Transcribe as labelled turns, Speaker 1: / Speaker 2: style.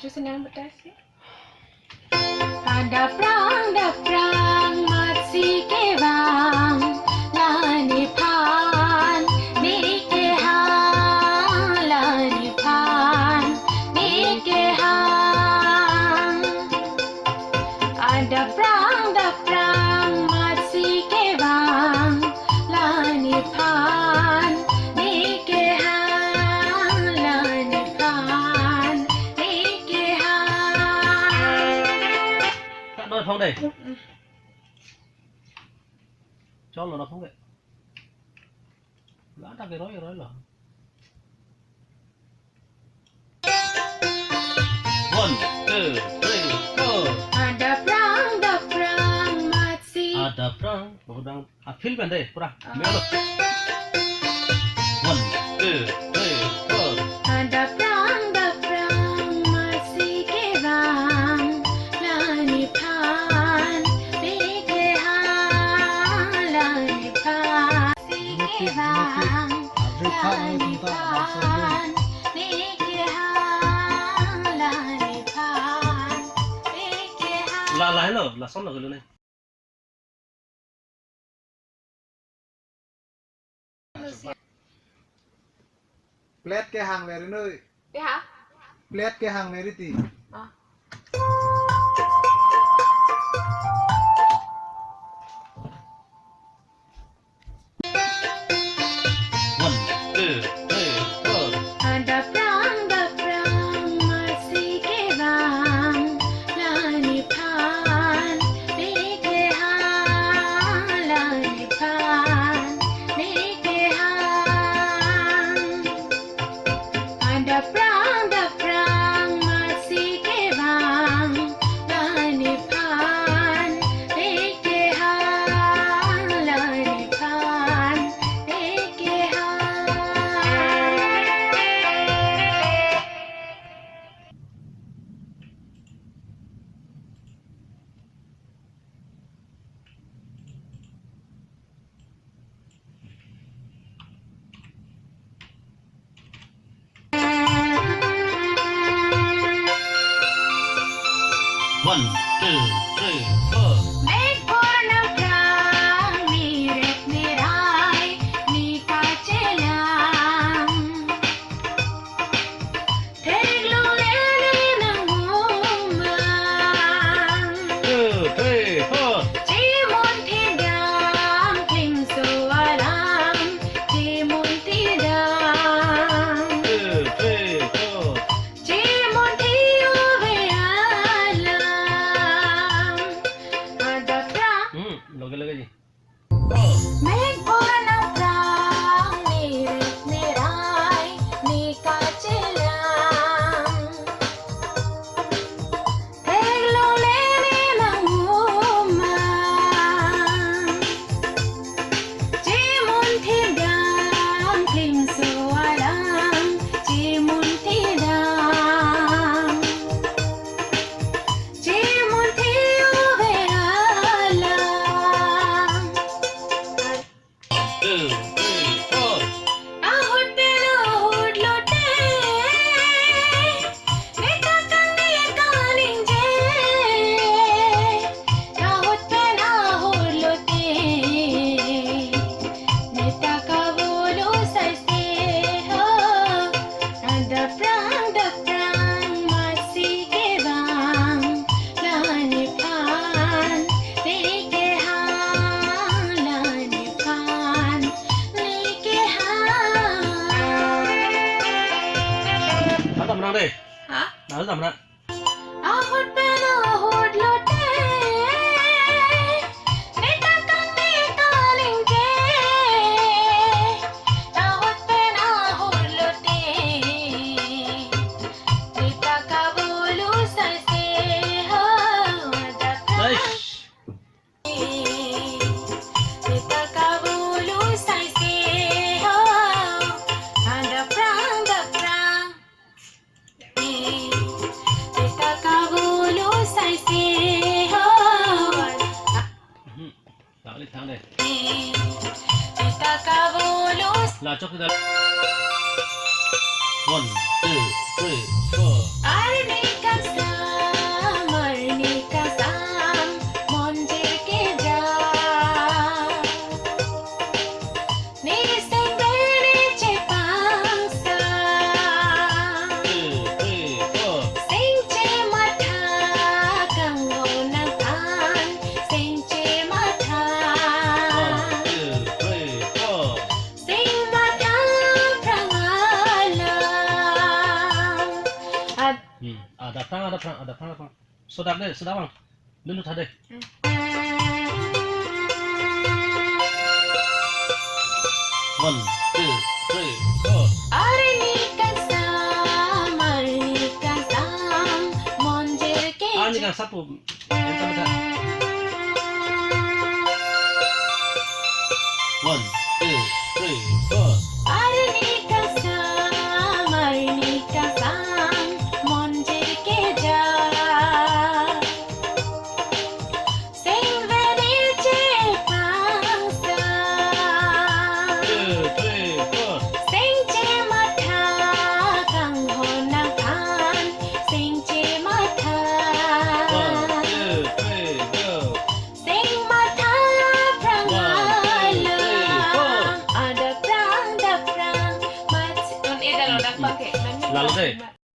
Speaker 1: senang bertasik. Ada perang masih kebang lanipan nikehan lanipan nikehan ada perang masih kebang lanipan nikehan lanipan nikehan
Speaker 2: đôi phong đây cho nó không vậy lát ra cái rối là one two three four
Speaker 1: ada perang masih
Speaker 2: orang feel kan deh pura melok one two three four
Speaker 1: ada perang masih kebang lanipan nikehan lanipan kebang lanipan nikehan lanipan nikehan
Speaker 2: là hết rồi là xong rồi luôn này
Speaker 3: plate cái hàng về đến nơi
Speaker 1: Biết hả?
Speaker 3: plate cái hàng về đi tì
Speaker 2: one two three four
Speaker 1: ada perang masih kebang lanipan nikehan lanipan nikehan ada perang masih kebang lanipan nikehan lanipan
Speaker 2: one two three four
Speaker 1: Megpurna perang mirip mirai nikah celang Teglong lele ng umang
Speaker 2: two three four
Speaker 1: Timon tidang kling sualam Timon tidang
Speaker 2: two three four
Speaker 1: Timon tiyo bealam Ada perang
Speaker 2: lagi gì
Speaker 1: Megpurna perang mirip mirai nikah celang Teglong lele ng umang Timon tidang kling sualam Timon tidang Timon tiyo bealam
Speaker 2: two three four
Speaker 1: Ahod pinahod lote Nitakan nikaling je Ahod pinahod lote Nitakabulo sa isteho Ada perang masih kebang Lanipan nikehan lanipan nikehan
Speaker 2: tao tầm nào đây
Speaker 1: Hả?
Speaker 2: nào tầm nào
Speaker 1: Ahod pinahod lote Nitakan nikaling je Ahod pinahod lote Nitakabulo sa isteho Ada
Speaker 2: đây
Speaker 1: Nitakabulo sa isteho Ada perang Nitakabulo sa isteho
Speaker 2: tạo lịch tháng đây
Speaker 1: Nitakabulo
Speaker 2: là cho cái đó one two three four
Speaker 1: Arinikan
Speaker 2: Ada perang. Sedap deh, sedap bang. Dulu tadi. One, two, three, four.
Speaker 1: Arnikasam, monjer ke
Speaker 2: Ini kan satu. Yang kedua. One, two, three, four.
Speaker 1: Arnikasam, monjer ke ja. Sing venir che pasa.
Speaker 2: Two, three, four.
Speaker 1: Sing che matha kang honang khan. Sing che matha.
Speaker 2: One, two, three, go.
Speaker 1: Sing matha prangala. Ada prang mat. On eda lo dak pakai.
Speaker 2: Lalu deh.